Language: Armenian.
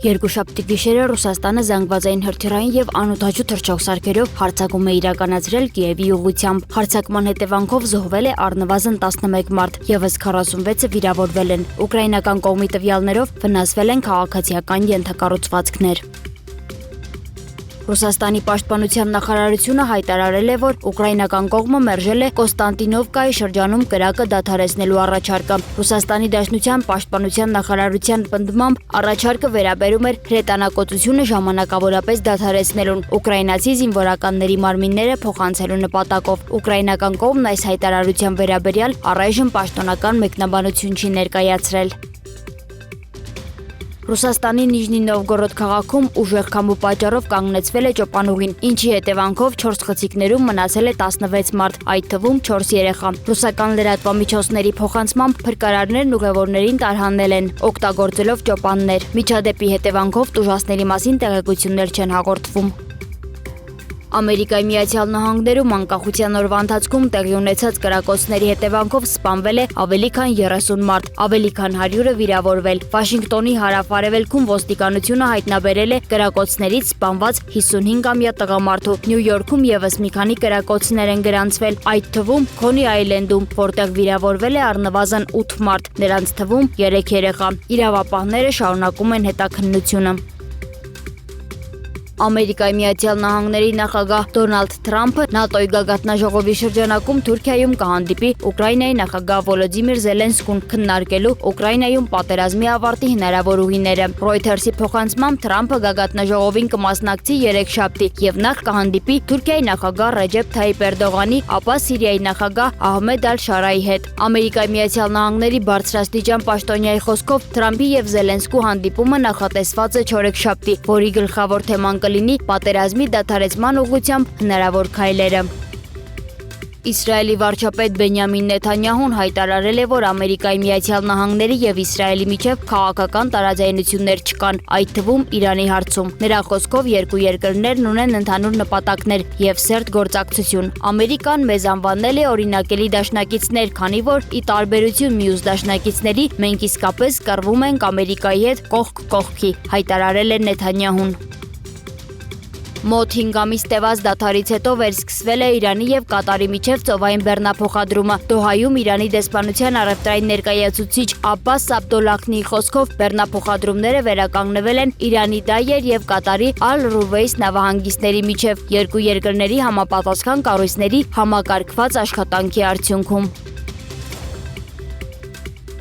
Երկուշաբթի գիշերը Ռուսաստանը զանգվածային հրթիռային եւ անօդաչու թռչող սարքերով հարձակում է իրականացրել Կիևի ուղղությամբ։ Հարձակման հետևանքով զոհվել է առնվազն 11 մարդ, եւս 46-ը վիրավորվել են։ Ուկրաինական կողմի տվյալներով վնասվել են քաղաքացիական ենթակառուցվածքներ։ Ռուսաստանի պաշտպանության նախարարությունը հայտարարել է, որ ուկրաինական կողմը մերժել է Կոստանտինովկայի շրջանում կրակը դադարեցնելու առաջարկը։ Ռուսաստանի Դաշնության պաշտպանության նախարարության պնդմամբ առաջարկը վերաբերում էր հրետանակոծությունը ժամանակավորապես դադարեցնելուն ուկրաինացի զինվորականների մարմինները փոխանցելու նպատակով։ Ուկրաինական կողմն այս հայտարարության վերաբերյալ առայժմ պաշտոնական մեկնաբանություն չի ներկայացրել։ Ռուսաստանի Նիժնի Նովգորոդ քաղաքում ուժեղ քամու պատճառով կանգնեցվել է ճոպանուղին, ինչի հետևանքով 4 խցիկներում մնացել է 16 մարդ, այդ թվում 4 երեխա։ Ռուսական լրատվամիջոցների փոխանցմամբ փրկարարներն ուղևորներին տարհանել են, օգտագործելով ճոպաններ։ Միջադեպի հետևանքով տուժածների մասին տեղեկություններ չեն հաղորդվում։ Ամերիկայի Միացյալ Նահանգներում անկախության օրվա ընթացքում տեղի ունեցած կրակոցների հետևանքով սպանվել է ավելի քան 30 մարդ, ավելի քան 100-ը վիրավորվել։ Վաշինգտոնի հարավ-արևելքում ոստիկանությունը հայտնաբերել է կրակոցներից սպանված 55-ամյա տղամարդու։ Նյու Յորքում եւս մի քանի կրակոցներ են գրանցվել, այդ թվում Քոնի Այլենդում, որտեղ վիրավորվել է առնվազն 8 մարդ, նրանց թվում 3 երեխա։ Իրավապահները շարունակում են հետաքննությունը։ Ամերիկայի Միացյալ Նահանգների նախագահ Դոնալդ Թրամփը ՆԱՏՕ-ի գագաթնաժողովի շրջանակում Թուրքիայում կհանդիպի Ուկրաինայի նախագահ Վոլոդիմիր Զելենսկուն քննարկելու Ուկրաինայում պատերազմի ավարտի հնարավոր ուղիները։ Ռոյթերսի փոխանցմամբ Թրամփը գագաթնաժողովին կմասնակցի երեքշաբթի եւ նախ կհանդիպի Թուրքիայի նախագահ Ռեջեփ Թայիփ Էրդողանի, ապա Սիրիայի նախագահ Ահմեդ Ալ-Շարայի հետ։ Ամերիկայի Միացյալ Նահանգների բարձրաստիճան պաշտոնյայի խոսքով Թրամփի եւ Զելենսկու հանդիպումը նախատեսված է չորեքշաբթի, որի գլխավոր թեման կլինի պատերազմի դադարեցման ուղղությամբ հնարավոր քայլերը։ Իսրայելի վարչապետ Բենյամին Նեթանյահուն հայտարարել է, որ Ամերիկայի Միացյալ Նահանգների եւ Իսրայելի միջև քաղաքական տարաձայնություններ չկան, այդ թվում Իրանի հարցում։ Նրա խոսքով երկու երկրներն ունեն ընդհանուր նպատակներ եւ սերտ գործակցություն։ Ամերիկան մեզ անվանել է օրինակելի դաշնակիցներ, քանի որ ի տարբերություն մյուս դաշնակիցների մենք իսկապես կռվում ենք Ամերիկայի հետ կողք կողքի, հայտարարել է Նեթանյահուն։ Մոտ 5 ամիս տևած դադարից հետո վերսկսվել է Իրանի եւ Կատարի միջև ծովային բեռնափոխադրումը։ Դոհայում Իրանի դեսպանության առևտրային ներկայացուցիչ Աբբաս Աբդոլլահնիի խոսքով բեռնափոխադրումները վերականգնվել են Իրանի Դայեր եւ Կատարի Ալ-Ռուվեյս նավահանգիստների միջև երկու երկրների համապատասխան կառույցների համակարգված աշխատանքի արդյունքում։